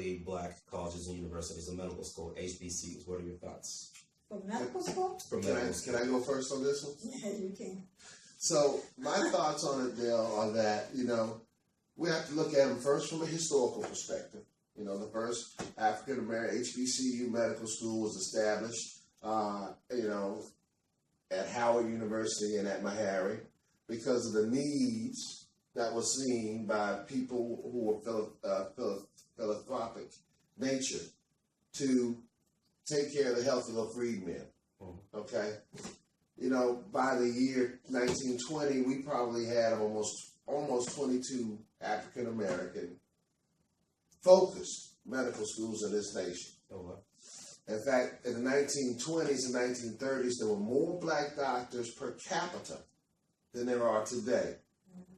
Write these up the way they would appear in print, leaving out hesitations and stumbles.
predominantly black colleges and universities and medical school, HBCUs. What are your thoughts? For medical school? Can I go first on this one? Yeah, you can. So my thoughts on it, Dale, are that, we have to look at them first from a historical perspective. The first African American HBCU medical school was established, at Howard University and at Meharry because of the needs that were seen by people who were philanthropic nature to take care of the health of the freedmen. Okay? By the year 1920, we probably had almost 22 African American focused medical schools in this nation. In fact, in the 1920s and 1930s, there were more black doctors per capita than there are today.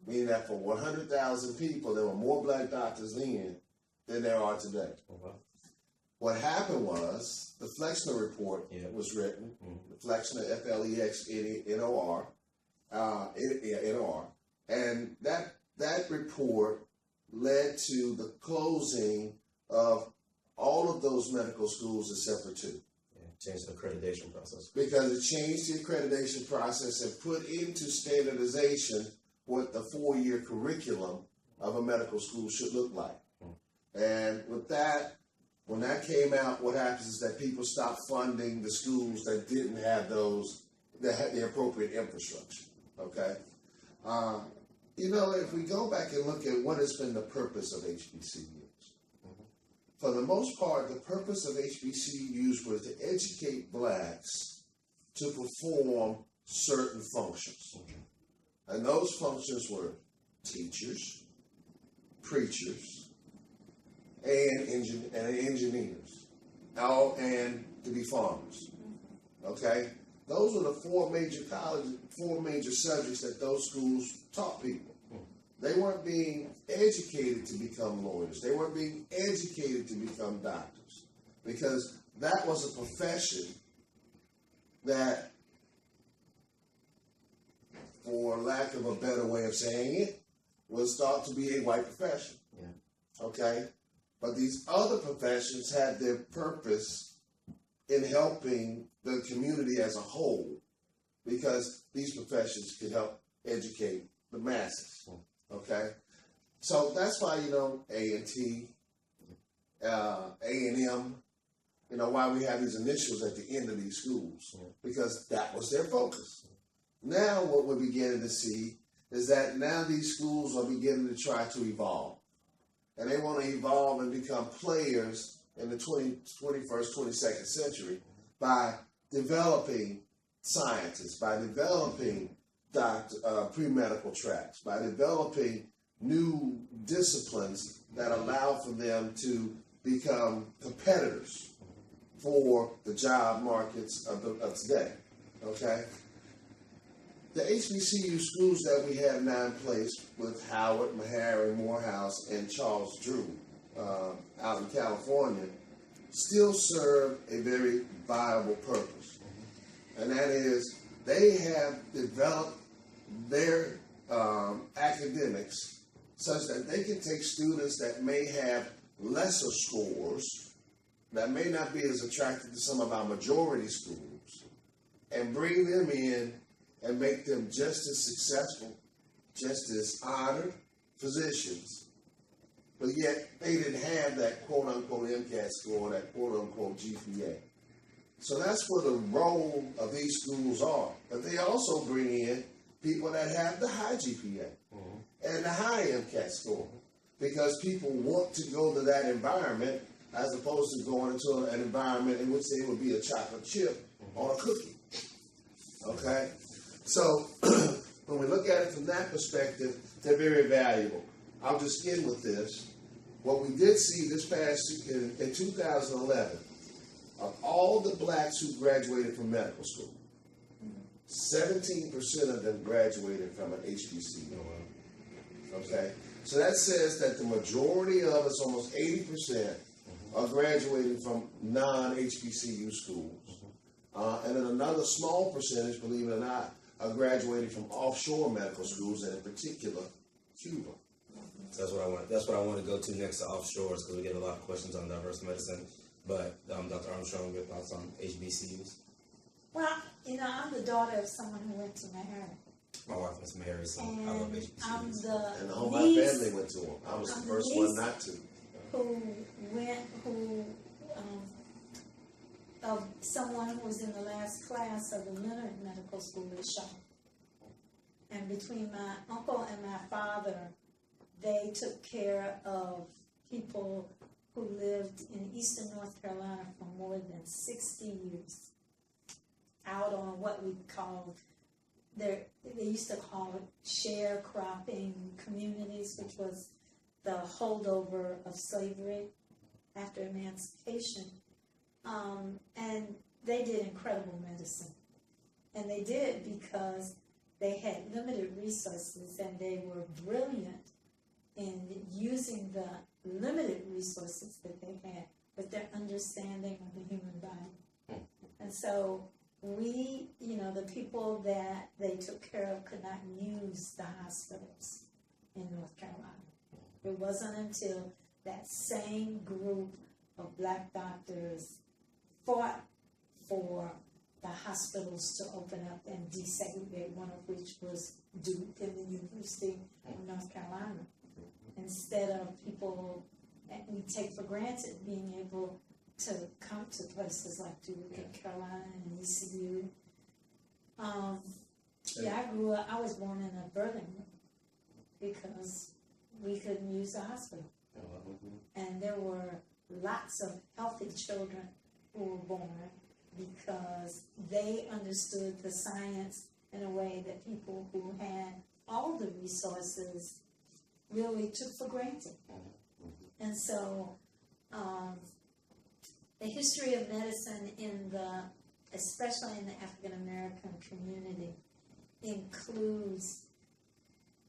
Meaning that for 100,000 people, there were more black doctors then than there are today. What happened was the Flexner Report was written, the Flexner, F-L-E-X-N-O-R, and that report led to the closing of all of those medical schools except for two. Changed the accreditation process. Because it changed the accreditation process and put into standardization what the 4-year curriculum of a medical school should look like. And with that, when that came out, what happens is that people stopped funding the schools that didn't have that had the appropriate infrastructure. Okay? If we go back and look at what has been the purpose of HBCUs, for the most part, the purpose of HBCUs was to educate blacks to perform certain functions. And those functions were teachers, preachers, and engineers, and to be farmers. Okay? Those were the four major subjects that those schools taught people. They weren't being educated to become lawyers. They weren't being educated to become doctors. Because that was a profession that, for lack of a better way of saying it, was thought to be a white profession. Okay? But these other professions had their purpose in helping the community as a whole, because these professions could help educate the masses. Okay? So that's why, A&T, A&M, why we have these initials at the end of these schools, because that was their focus. Now what we're beginning to see is that now these schools are beginning to try to evolve. And they want to evolve and become players in the 21st, 22nd century by developing scientists, by developing pre-medical tracks, by developing new disciplines that allow for them to become competitors for the job markets of today. Okay? The HBCU schools that we have now in place with Howard, Meharry, Morehouse, and Charles Drew out in California still serve a very viable purpose. And that is, they have developed their academics such that they can take students that may have lesser scores, that may not be as attractive to some of our majority schools, and bring them in and make them just as successful, just as honored physicians. But yet, they didn't have that quote-unquote MCAT score, that quote-unquote GPA. So that's where the role of these schools are. But they also bring in people that have the high GPA and the high MCAT score, because people want to go to that environment as opposed to going into an environment in which they would be a chocolate chip on a cookie. Okay? So when we look at it from that perspective, they're very valuable. I'll just end with this. What we did see this past in 2011, of all the blacks who graduated from medical school, 17% of them graduated from an HBCU. Okay? So that says that the majority of us, almost 80%, are graduating from non-HBCU schools. And then another small percentage, believe it or not, are graduating from offshore medical schools, and in particular, Cuba. So that's what I want to go to next to offshores, because we get a lot of questions on diverse medicine. But Dr. Armstrong, your thoughts on HBCUs? Well, I'm the daughter of someone who went to Meharry. My wife is Mary, so And I love I'm HBCUs. the And the whole my niece family went to them. I was I'm the the first one niece. not to. Of someone who was in the last class of the Leonard Medical School at Shaw. And between my uncle and my father, they took care of people who lived in eastern North Carolina for more than 60 years. Out on what we called, they used to call it sharecropping communities, which was the holdover of slavery after emancipation. And they did incredible medicine. And they did because they had limited resources and they were brilliant in using the limited resources that they had with their understanding of the human body. And so we, the people that they took care of could not use the hospitals in North Carolina. It wasn't until that same group of black doctors fought for the hospitals to open up and desegregate, one of which was Duke and the University of North Carolina. Instead of people, we take for granted being able to come to places like Duke and Carolina and ECU. I was born in a birthing room because we couldn't use the hospital. And there were lots of healthy children who were born because they understood the science in a way that people who had all the resources really took for granted. And so the history of medicine especially in the African American community, includes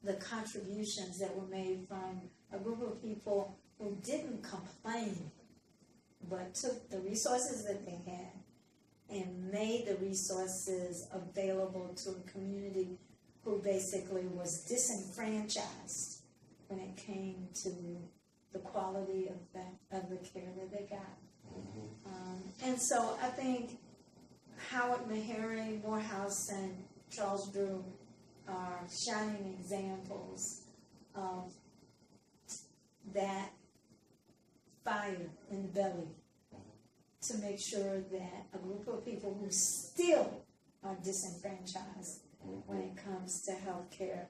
the contributions that were made from a group of people who didn't complain, but took the resources that they had and made the resources available to a community who basically was disenfranchised when it came to the quality of the care that they got. And so I think Howard Meharry, Morehouse, and Charles Drew are shining examples of that fire in the belly to make sure that a group of people who still are disenfranchised when it comes to health care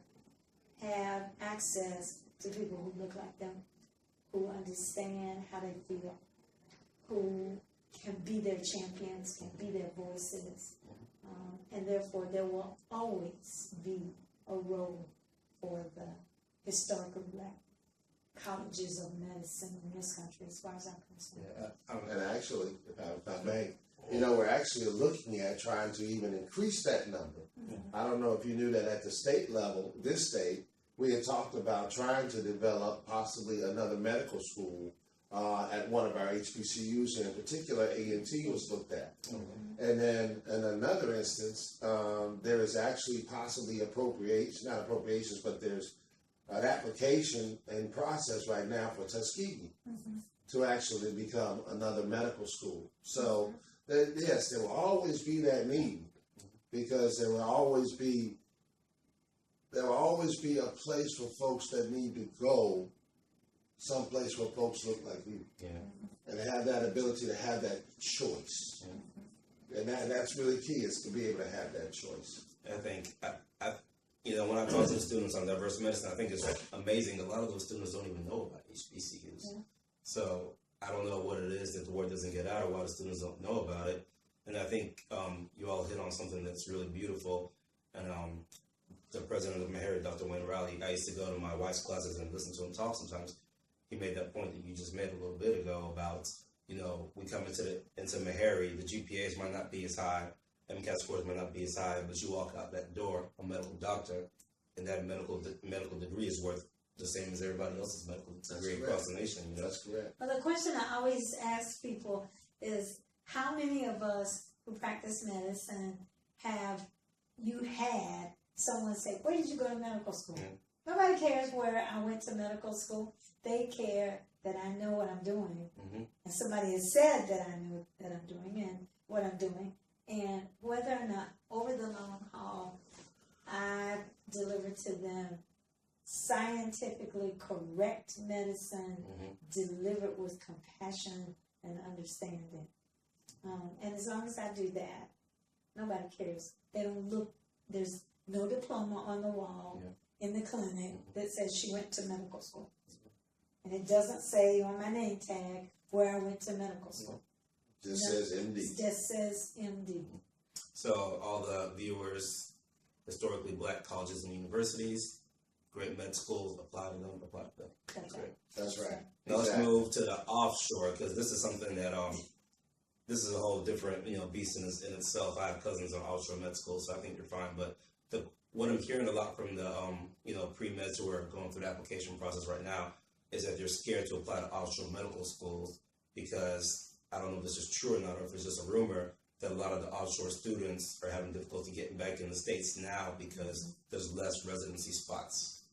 have access to people who look like them, who understand how they feel, who can be their champions, can be their voices, and therefore there will always be a role for the historical black colleges of medicine in this country, as far as I'm concerned. And actually, if I may, we're actually looking at trying to even increase that number. I don't know if you knew that at the state level, this state, we had talked about trying to develop possibly another medical school at one of our HBCUs, and in particular, A&T was looked at. And then in another instance, there is actually possibly not appropriations, but there's an application in process right now for Tuskegee to actually become another medical school. So, yes, there will always be that need, because there will always be a place for folks that need to go, someplace where folks look like you, and have that ability to have that choice. And that's really key, is to be able to have that choice. I think, when I talk to the students on diverse medicine, I think it's amazing. A lot of those students don't even know about HBCUs. So I don't know what it is that the word doesn't get out, or why the students don't know about it. And I think you all hit on something that's really beautiful. And the president of Meharry, Dr. Wayne Riley, I used to go to my wife's classes and listen to him talk sometimes. He made that point that you just made a little bit ago about, we come into Meharry, the GPAs might not be as high, MCAT scores might not be as high, but you walk out that door, a medical doctor, and that medical degree is worth the same as everybody else's medical degree across the nation. That's correct. Well, the question I always ask people is, how many of us who practice medicine have you had someone say, "Where did you go to medical school?" Nobody cares where I went to medical school. They care that I know what I'm doing. Mm-hmm. And somebody has said that I know that I'm doing and what I'm doing. And whether or not over the long haul, I deliver to them scientifically correct medicine, delivered with compassion and understanding. And as long as I do that, nobody cares. They don't look, there's no diploma on the wall in the clinic that says she went to medical school. And it doesn't say on my name tag where I went to medical school. Just says MD. It just says MD. So all the viewers, historically black colleges and universities, great med schools, apply to them. That's great. right. That's right. Now let's move to the offshore, because this is something that this is a whole different beast in itself. I have cousins in offshore med school, so I think you're fine. But what I'm hearing a lot from the pre-meds who are going through the application process right now is that they're scared to apply to offshore medical schools because I don't know if this is true or not, or if it's just a rumor that a lot of the offshore students are having difficulty getting back in the States now because there's less residency spots.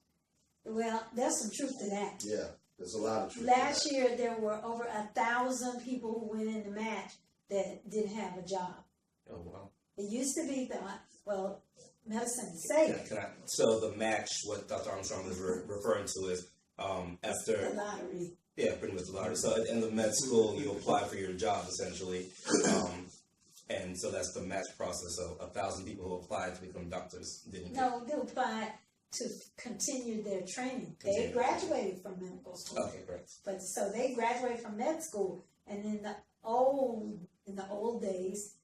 Well, there's some truth to that. Yeah, there's a lot of truth. Last year, there were over 1,000 people who went in the match that didn't have a job. Oh, wow. It used to be thought, well, medicine is safe. So the match, what Dr. Armstrong is referring to is after the lottery. Yeah, pretty much the lottery. So at the end of med school, you apply for your job essentially, and so that's the match process. So 1,000 people who applied to become doctors didn't. No, they applied to continue their training. They graduated from medical school. Okay, correct. But so they graduated from med school, and in the old days,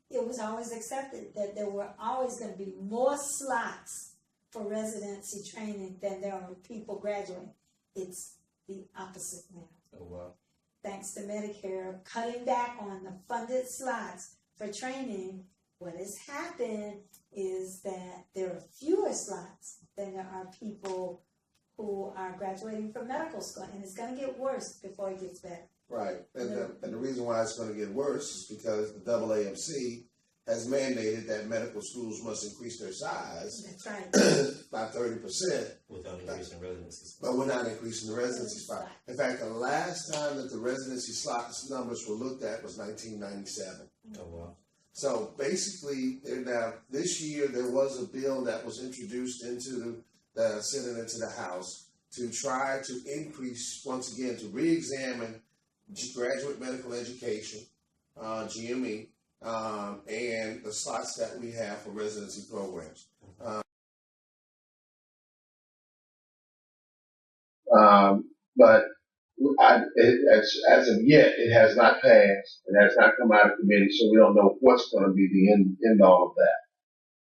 it was always accepted that there were always going to be more slots for residency training than there are people graduating. It's the opposite now. Oh, wow. Thanks to Medicare cutting back on the funded slots for training, what has happened is that there are fewer slots than there are people who are graduating from medical school, and it's going to get worse before it gets better. Right, and the reason why it's going to get worse is because the AAMC has mandated that medical schools must increase their size. That's right. By 30%. Without increasing residency spots. But we're not increasing the residency spot. In fact, the last time that the residency slots numbers were looked at was 1997. Oh, wow. So basically, now this year there was a bill that was introduced into the Senate and to the House to try to increase, once again, to re-examine graduate medical education, GME, and the slots that we have for residency programs. But as of yet, it has not passed. It has not come out of committee, so we don't know what's going to be the end all of that.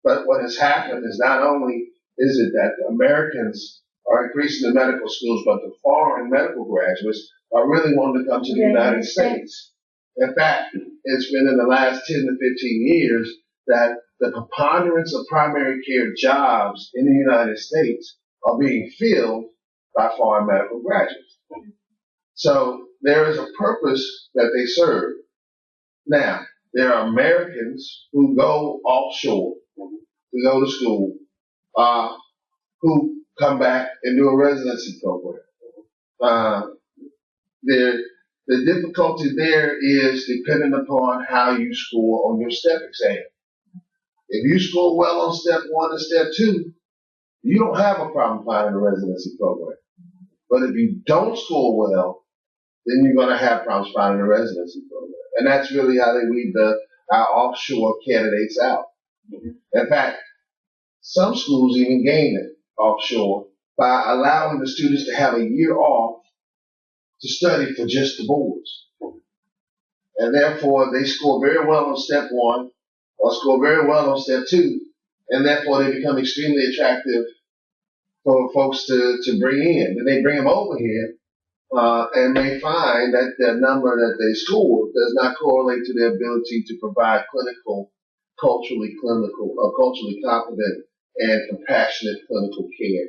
But what has happened is not only is it that Americans are increasing the medical schools, but the foreign medical graduates are really wanting to come to the United States. In fact, it's been in the last 10 to 15 years that the preponderance of primary care jobs in the United States are being filled by foreign medical graduates. So there is a purpose that they serve. Now, there are Americans who go offshore to go to school, who come back and do a residency program. The difficulty there is dependent upon how you score on your step exam. If you score well on step 1 and step 2, you don't have a problem finding a residency program. But if you don't score well, then you're going to have problems finding a residency program. And that's really how they weed our offshore candidates out. In fact, some schools even gain it offshore by allowing the students to have a year off to study for just the boards. And therefore, they score very well on step 1 or score very well on step 2, and therefore they become extremely attractive for folks to bring in. And they bring them over here, and they find that the number that they score does not correlate to their ability to provide culturally competent and compassionate clinical care.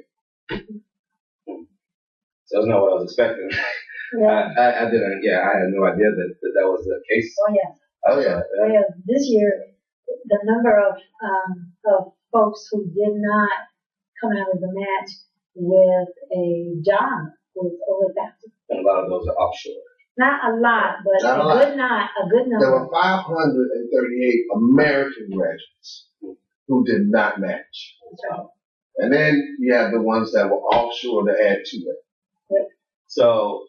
So that's not what I was expecting. Yeah. I didn't. Yeah, I had no idea that was the case. Oh yeah. Oh yeah. Oh yeah. This year, the number of folks who did not come out of the match with a job was over 1,000. And a lot of those are offshore. Not a lot, but Not a lot. a good There number. were 538 American graduates who did not match. And then you have the ones that were offshore to add to it. So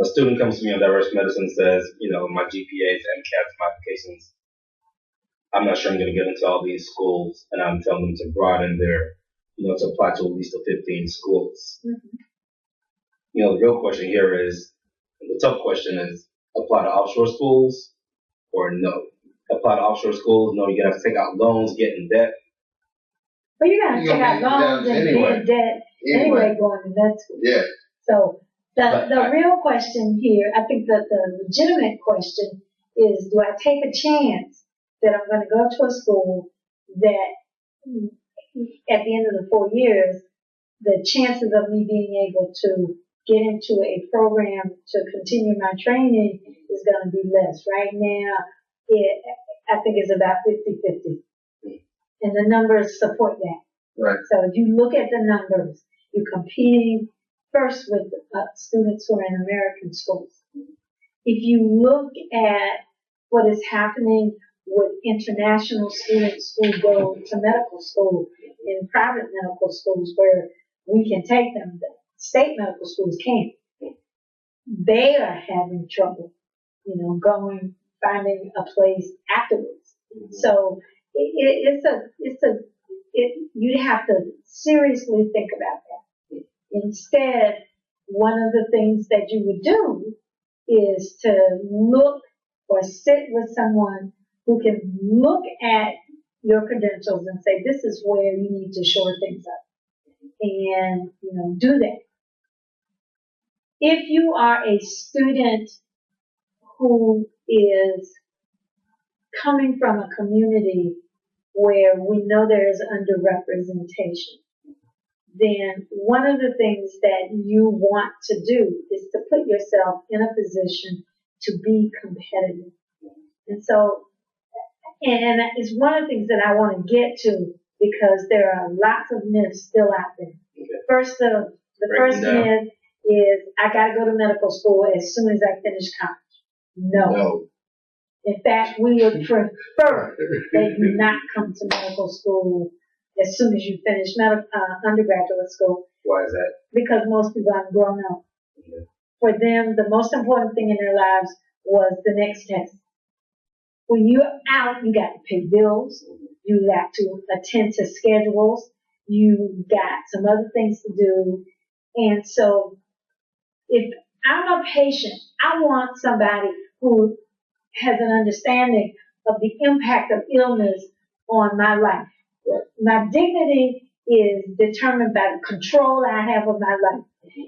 a student comes to me on diverse medicine and says, my GPAs, MCATs, my applications, I'm not sure I'm going to get into all these schools, and I'm telling them to broaden their, to apply to at least the 15 schools. Mm-hmm. The real question here is, the tough question is, apply to offshore schools or no? Apply to offshore schools, no, you're going to have to take out loans, get in debt. But you're going to take out loans and be in debt anyway going to med school. Yeah. So the real question here, I think that the legitimate question is, do I take a chance that I'm going to go to a school that at the end of the 4 years, the chances of me being able to get into a program to continue my training is going to be less. Right now, I think it's about 50-50. And the numbers support that. Right. So if you look at the numbers, you're competing first with students who are in American schools. If you look at what is happening with international students who go to medical school in private medical schools where we can take them, the state medical schools can't. They are having trouble, finding a place afterwards. So you'd have to seriously think about that. Instead, one of the things that you would do is to look or sit with someone who can look at your credentials and say, this is where you need to shore things up. And, do that. If you are a student who is coming from a community where we know there is underrepresentation, then one of the things that you want to do is to put yourself in a position to be competitive. And so, and it's one of the things that I want to get to because there are lots of myths still out there. The first myth is I got to go to medical school as soon as I finish college. No. In fact, we would prefer that you not come to medical school as soon as you finish undergraduate school. Why is that? Because most people aren't grown up. Okay. For them, the most important thing in their lives was the next test. When you're out, you got to pay bills. You got to attend to schedules. You got some other things to do. And so if I'm a patient, I want somebody who has an understanding of the impact of illness on my life. Right. My dignity is determined by the control I have of my life.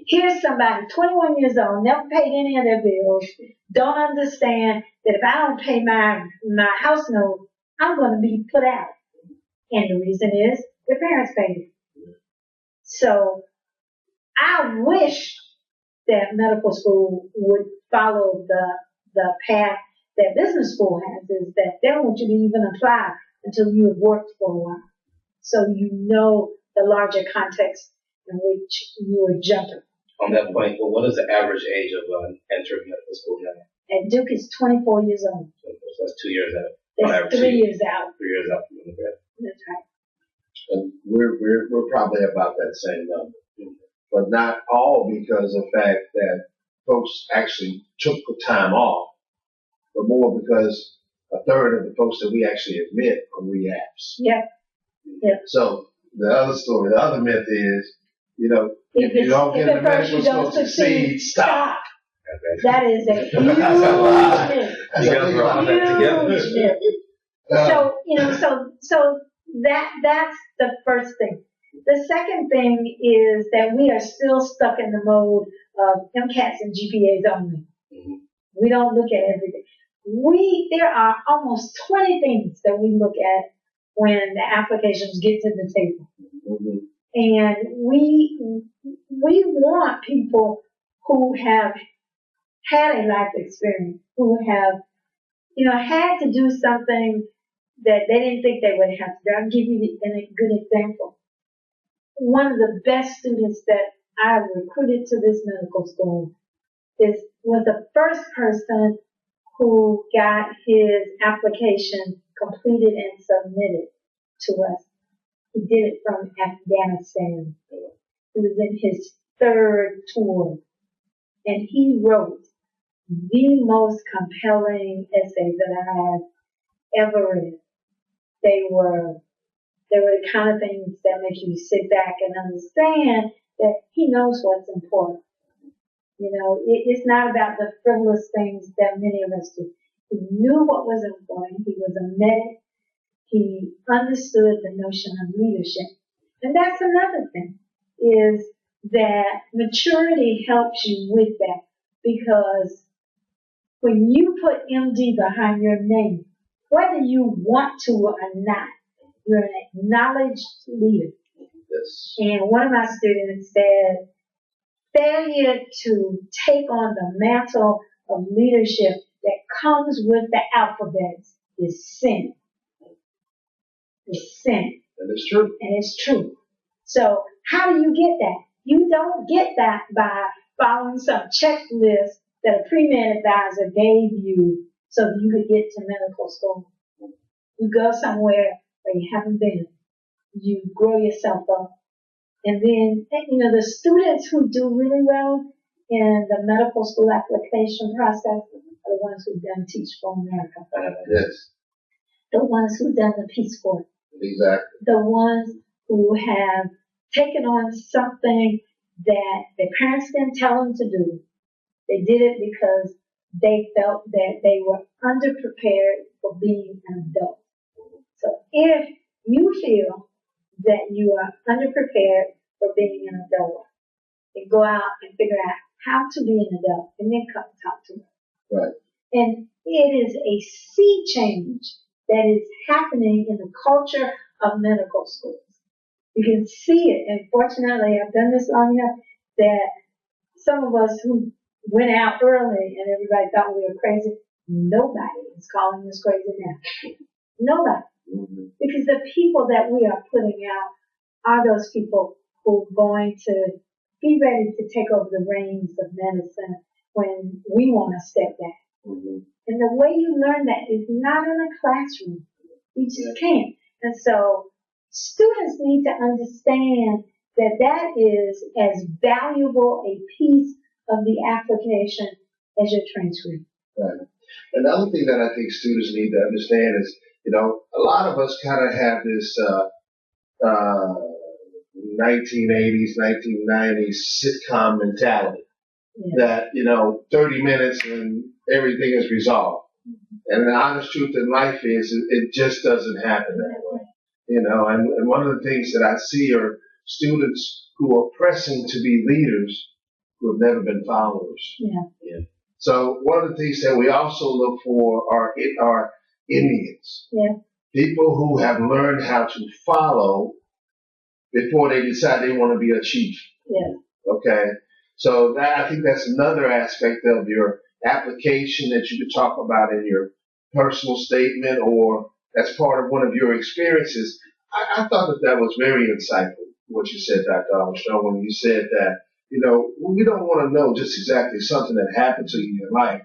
Here's somebody, 21 years old, never paid any of their bills, don't understand that if I don't pay my house note, I'm going to be put out. And the reason is their parents paid it. So I wish that medical school would follow the path that business school has, is that they don't want you to even apply until you have worked for a while. So you know the larger context in which you are jumping. On that point, well, what is the average age of entering medical school now? At Duke, it's 24 years old. So that's 2 years out. That's 3 years out. 3 years out from undergrad. That's right. And we're probably about that same number. But not all because of the fact that folks actually took the time off, but more because a third of the folks that we actually admit are re-apps. Yeah. Yeah. So the other myth is, if you don't get into medical school to succeed, stop. That is a huge myth. You gotta throw all that together. So that's the first thing. The second thing is that we are still stuck in the mode of MCATs and GPAs only. Mm-hmm. We don't look at everything. There are almost 20 things that we look at when the applications get to the table. Mm-hmm. And we want people who have had a life experience, who have, had to do something that they didn't think they would have to do. I'll give you a good example. one of the best students that I recruited to this medical school was the first person who got his application completed and submitted to us. He did it from Afghanistan. He was in his third tour, and he wrote the most compelling essays that I have ever read. They were the kind of things that make you sit back and understand that he knows what's important. You know, it's not about the frivolous things that many of us do. He knew what was important. He was a medic. He understood the notion of leadership. And that's another thing, is that maturity helps you with that, because when you put MD behind your name, whether you want to or not, you're an acknowledged leader. Yes. And one of my students said, failure to take on the mantle of leadership that comes with the alphabets is sin. It's sin. That is true. And it's true. So how do you get that? You don't get that by following some checklist that a pre-med advisor gave you so that you could get to medical school. You go somewhere where you haven't been. You grow yourself up. And then, you know, the students who do really well in the medical school application process are the ones who've done Teach for America. Yes. The ones who've done the Peace Corps. Exactly. The ones who have taken on something that their parents didn't tell them to do. They did it because they felt that they were underprepared for being an adult. So if you feel that you are underprepared for being an adult, then go out and figure out how to be an adult and then come talk to us. Right. And it is a sea change that is happening in the culture of medical schools. You can see it, and fortunately, I've done this long enough that some of us who went out early and everybody thought we were crazy, nobody is calling us crazy now. Nobody. Mm-hmm. Because the people that we are putting out are those people who are going to be ready to take over the reins of medicine when we want to step back. Mm-hmm. And the way you learn that is not in a classroom. You just can't. And so students need to understand that that is as valuable a piece of the application as your transcript. Right. Another thing that I think students need to understand is, you know, a lot of us kind of have this 1980s, 1990s sitcom mentality that, you know, 30 minutes and everything is resolved. And the honest truth in life is it just doesn't happen that way. You know, and one of the things that I see are students who are pressing to be leaders who have never been followers. Yeah. So one of the things that we also look for are Indians. Yeah. People who have learned how to follow before they decide they want to be a chief. Yeah. Okay. So that, I think that's another aspect of your application that you could talk about in your personal statement or as part of one of your experiences. I thought that was very insightful, what you said, Dr. Armstrong, when you said that, you know, we don't want to know just exactly something that happened to you in your life,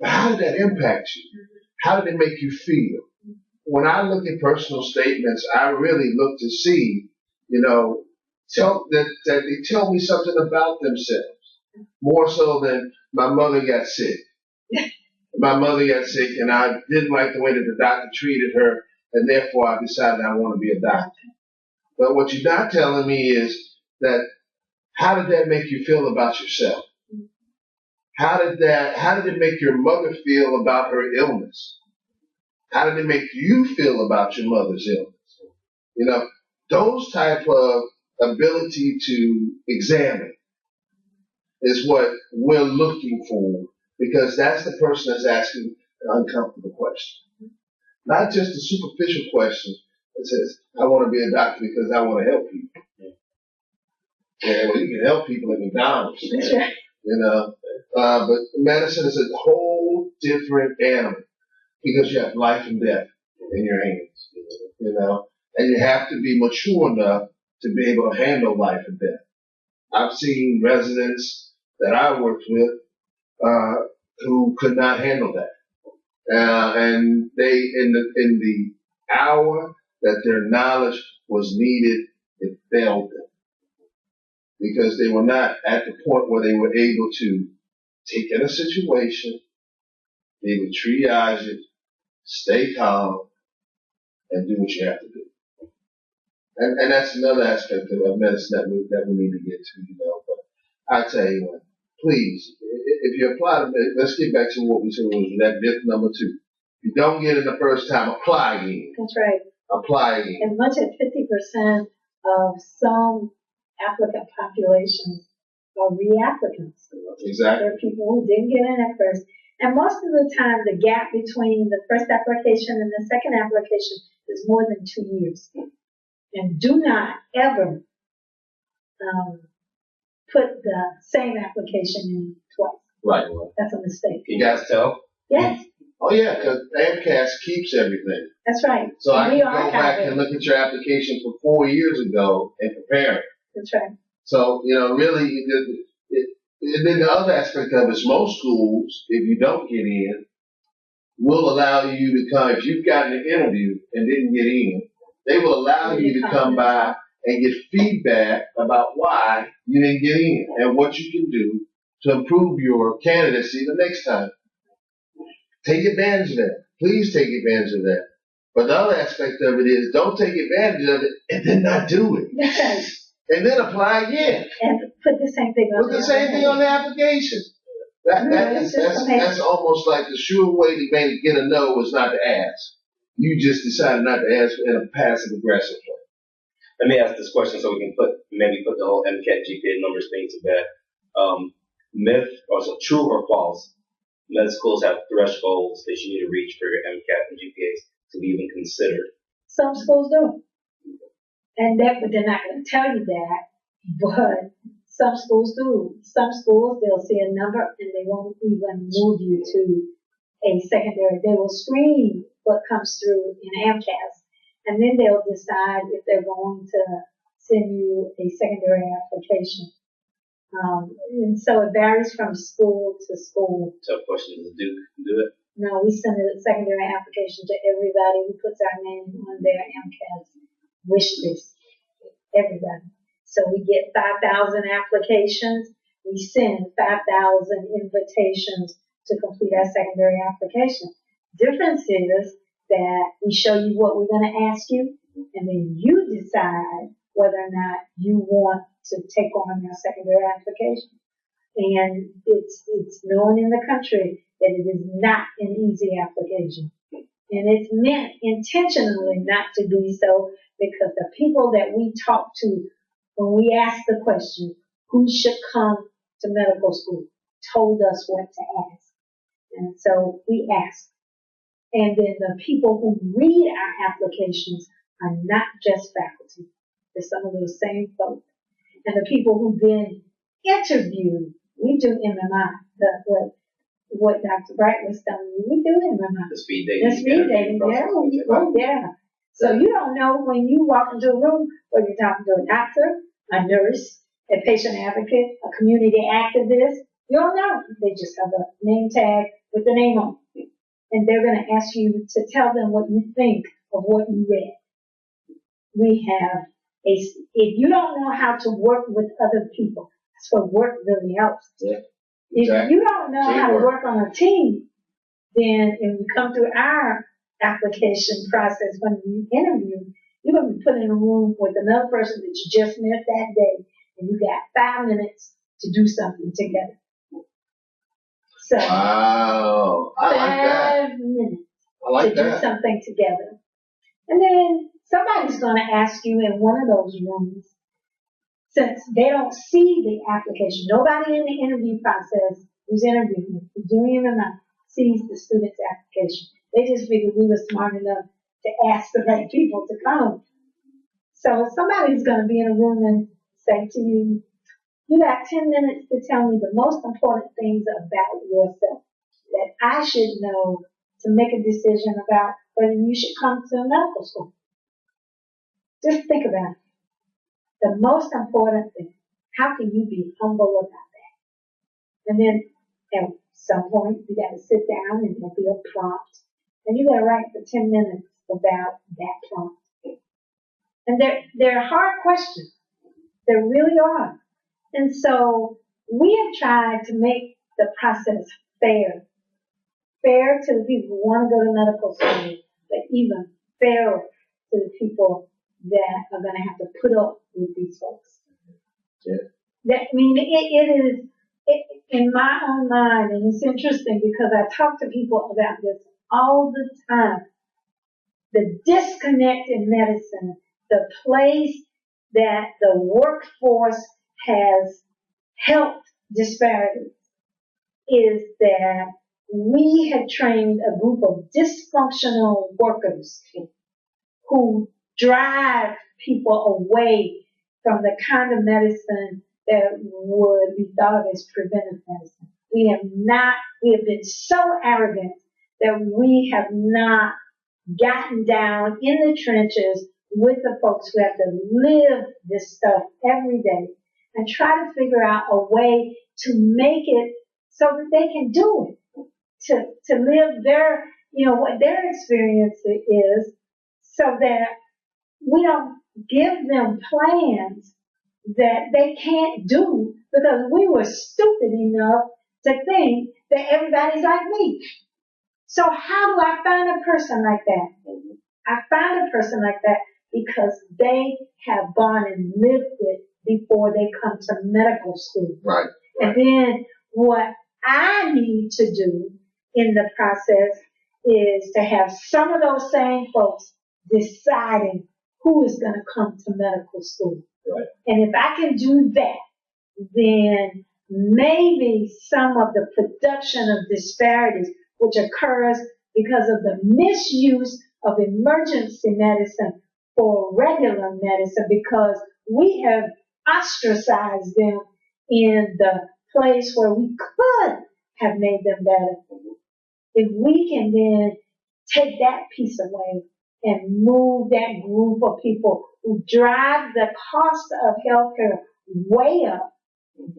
but how did that impact you? How did it make you feel? When I look at personal statements, I really look to see, you know, that they tell me something about themselves, more so than my mother got sick. My mother got sick, and I didn't like the way that the doctor treated her, and therefore I decided I want to be a doctor. But what you're not telling me is that how did that make you feel about yourself? How did it make your mother feel about her illness? How did it make you feel about your mother's illness? You know, those type of ability to examine is what we're looking for, because that's the person that's asking an uncomfortable question. Not just a superficial question that says, I want to be a doctor because I want to help people. Yeah, well, you can help people at McDonald's. That's right. You know, but medicine is a whole different animal because you have life and death in your hands, you know, and you have to be mature enough to be able to handle life and death. I've seen residents that I worked with who could not handle that, and they in the hour that their knowledge was needed, it failed them because they were not at the point where they were able to take in a situation, be able to triage it, stay calm, and do what you have to do. And that's another aspect of medicine that we need to get to, But I tell you what, please, if you apply to it, let's get back to what we said was that myth number 2. If you don't get it the first time, apply again. That's right. Apply again. As much as 50% of some applicant populations are re-applicants. Exactly. There are people who didn't get in at first. And most of the time, the gap between the first application and the second application is more than 2 years. And do not ever put the same application in twice. Right. That's a mistake. You guys tell? Yes. Oh yeah, because AMCAS keeps everything. That's right. So I We can go archive back it. and look at your application from 4 years ago and compare it. That's right. So, really, and then the other aspect of it is most schools, if you don't get in, will allow you to come. If you've gotten an interview and didn't get in, they will allow you to come by and get feedback about why you didn't get in and what you can do to improve your candidacy the next time. Take advantage of that. Please take advantage of that. But the other aspect of it is don't take advantage of it and then not do it. Yes. And then apply again. And put the same thing on Put the same thing on the application. That's almost like the sure way to maybe get a no was not to ask. You just decided not to ask in a passive aggressive way. Let me ask this question so we can maybe put the whole MCAT GPA numbers thing to bed. Myth, or so true or false? Med schools have thresholds that you need to reach for your MCAT and GPAs to be even considered. Some schools do. But they're not going to tell you that. But some schools do. Some schools, they'll see a number and they won't even move you to a secondary. They will screen what comes through in AMCAS, and then they'll decide if they're going to send you a secondary application. And so it varies from school to school. So question is, do it? No, we send a secondary application to everybody who puts our name on their AMCAS wish list. Everybody. So we get 5,000 applications. We send 5,000 invitations to complete our secondary application. Difference is that we show you what we're going to ask you, and then you decide whether or not you want to take on our secondary application. And it's known in the country that it is not an easy application. And it's meant intentionally not to be so, because the people that we talk to when we ask the question, who should come to medical school, told us what to ask. And so we ask. And then the people who read our applications are not just faculty. They're some of those same folks. And the people who then interview, we do MMI. What Dr. Bright was telling you, we do MMI. The speed dating. The speed dating, yeah. Oh, yeah. So you don't know when you walk into a room whether you're talking to a doctor, a nurse, a patient advocate, a community activist. You don't know. They just have a name tag with the name on it. And they're going to ask you to tell them what you think of what you read. We have if you don't know how to work with other people, that's what work really helps. Yeah, exactly. If you don't know how to work on a team, then if you come through our application process when you interview, you're going to be put in a room with another person that you just met that day, and you got 5 minutes to do something together. So, wow, I like that. 5 minutes I like to do that. something together. And then somebody's going to ask you in one of those rooms, since they don't see the application, nobody in the interview process who's interviewing, who's doing it or not, sees the student's application. They just figured we were smart enough to ask the right people to come. So somebody's going to be in a room and say to you, you got 10 minutes to tell me the most important things about yourself that I should know to make a decision about whether you should come to medical school. Just think about it. the most important thing, how can you be humble about that? And then at some point, you got to sit down and there'll be a prompt. And you got to write for 10 minutes about that prompt. And they're hard questions. They really are. And so we have tried to make the process fair. Fair to the people who want to go to medical school, but even fairer to the people that are going to have to put up with these folks. Yeah. It is in my own mind, and it's interesting because I talk to people about this all the time. The disconnect in medicine, the place that the workforce has helped disparities, is that we have trained a group of dysfunctional workers who drive people away from the kind of medicine that would be thought of as preventive medicine. We have been so arrogant that we have not gotten down in the trenches with the folks who have to live this stuff every day and try to figure out a way to make it so that they can do it, to live their, what their experience is, so that we don't give them plans that they can't do because we were stupid enough to think that everybody's like me. So how do I find a person like that? I find a person like that because they have gone and lived it before they come to medical school. Right. And then what I need to do in the process is to have some of those same folks deciding who is going to come to medical school. Right. And if I can do that, then maybe some of the production of disparities, which occurs because of the misuse of emergency medicine for regular medicine, because we have ostracized them in the place where we could have made them better. If we can then take that piece away and move that group of people who drive the cost of healthcare way up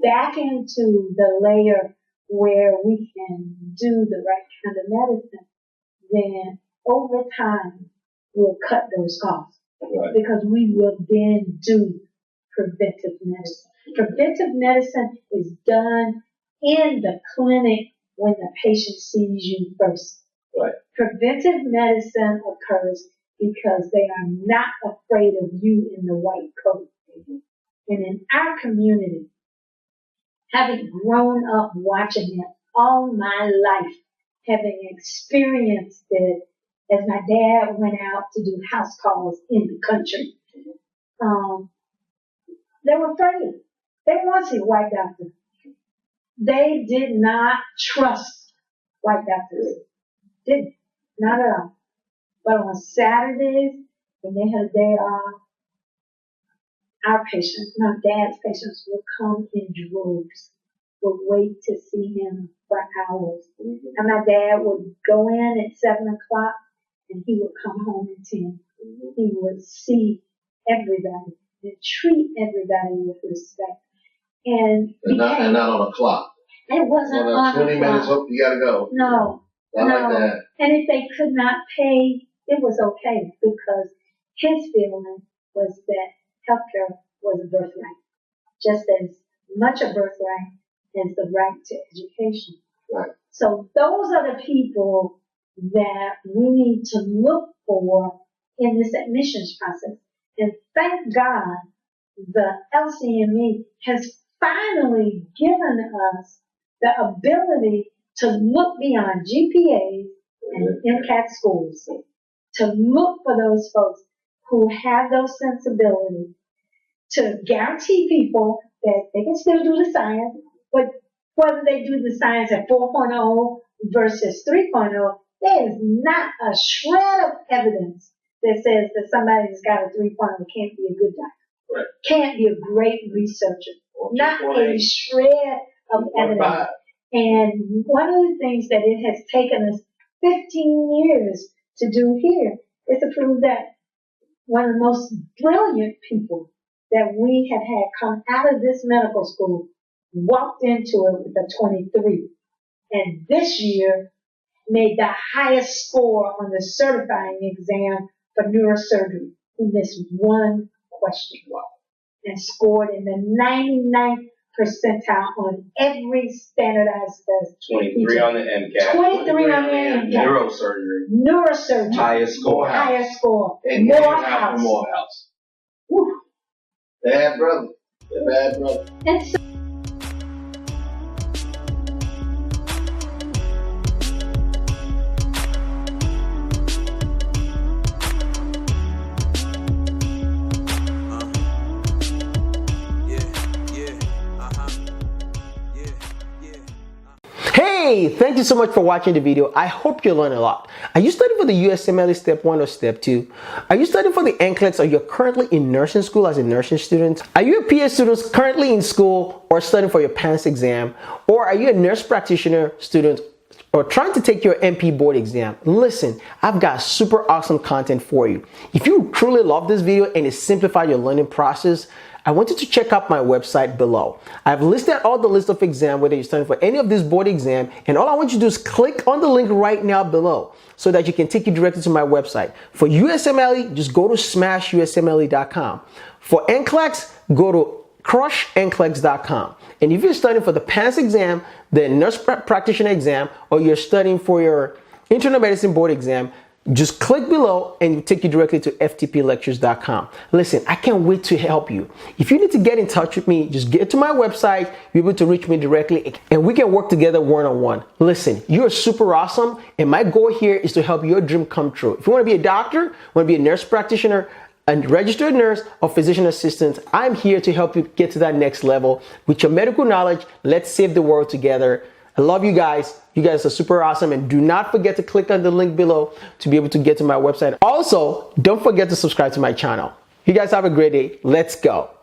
back into the layer where we can do the right kind of medicine, then over time we'll cut those costs. Right. Because we will then do preventive medicine. Preventive medicine is done in the clinic when the patient sees you first. Right. Preventive medicine occurs because they are not afraid of you in the white coat. Mm-hmm. And in our community, having grown up watching it all my life, having experienced it as my dad went out to do house calls in the country, they were afraid. They didn't want to see a white doctor. They did not trust white doctors. Didn't. Not at all. But on Saturdays, when they had a day off, our patients, my dad's patients, would come in droves, would wait to see him for hours. Mm-hmm. And my dad would go in at 7 o'clock and he would come home at 10. Mm-hmm. He would see everybody and treat everybody with respect. And not on a clock. It wasn't on 20 minutes, hope you gotta go. No. Not like that. And if they could not pay, it was okay because his feeling was that healthcare was a birthright, just as much a birthright as the right to education. Right. So those are the people that we need to look for in this admissions process. And thank God the LCME has finally given us the ability to look beyond GPAs and MCAT scores, to look for those folks who have those sensibilities, to guarantee people that they can still do the science, but whether they do the science at 4.0 versus 3.0, there is not a shred of evidence that says that somebody who's got a 3.0 can't be a good doctor, right. Can't be a great researcher. Not a shred of evidence. And one of the things that it has taken us 15 years to do here is to prove that one of the most brilliant people that we have had come out of this medical school walked into it with a 23. And this year made the highest score on the certifying exam for neurosurgery. He missed one question and scored in the 99th percentile on every standardized test. 23 on the MCAT. 23 on the MCAT. Neurosurgery. Highest score. Highest score. And Morehouse. Morehouse. Whew. Bad brother. Bad brother. And so Hey, thank you so much for watching the video. I hope you learned a lot. Are you studying for the USMLE Step 1 or Step 2? Are you studying for the NCLEX, or you're currently in nursing school as a nursing student? Are you a PA student currently in school or studying for your PANCE exam? Or are you a nurse practitioner student or trying to take your NP board exam? Listen, I've got super awesome content for you. If you truly love this video and it simplified your learning process, I want you to check out my website below. I've listed all the list of exams, whether you're studying for any of this board exam, and all I want you to do is click on the link right now below so that you can take you directly to my website. For USMLE, just go to smashusmle.com. For NCLEX, go to crushnclex.com. And if you're studying for the PANCE exam, the nurse practitioner exam, or you're studying for your internal medicine board exam, just click below and it'll take you directly to ftplectures.com. Listen, I can't wait to help you. If you need to get in touch with me, just get to my website, be able to reach me directly, and we can work together one-on-one. Listen, you're super awesome, and my goal here is to help your dream come true. If you want to be a doctor, want to be a nurse practitioner, a registered nurse, or physician assistant, I'm here to help you get to that next level. With your medical knowledge, let's save the world together. I love you guys. You guys are super awesome, and do not forget to click on the link below to be able to get to my website. Also, don't forget to subscribe to my channel. You guys have a great day. Let's go.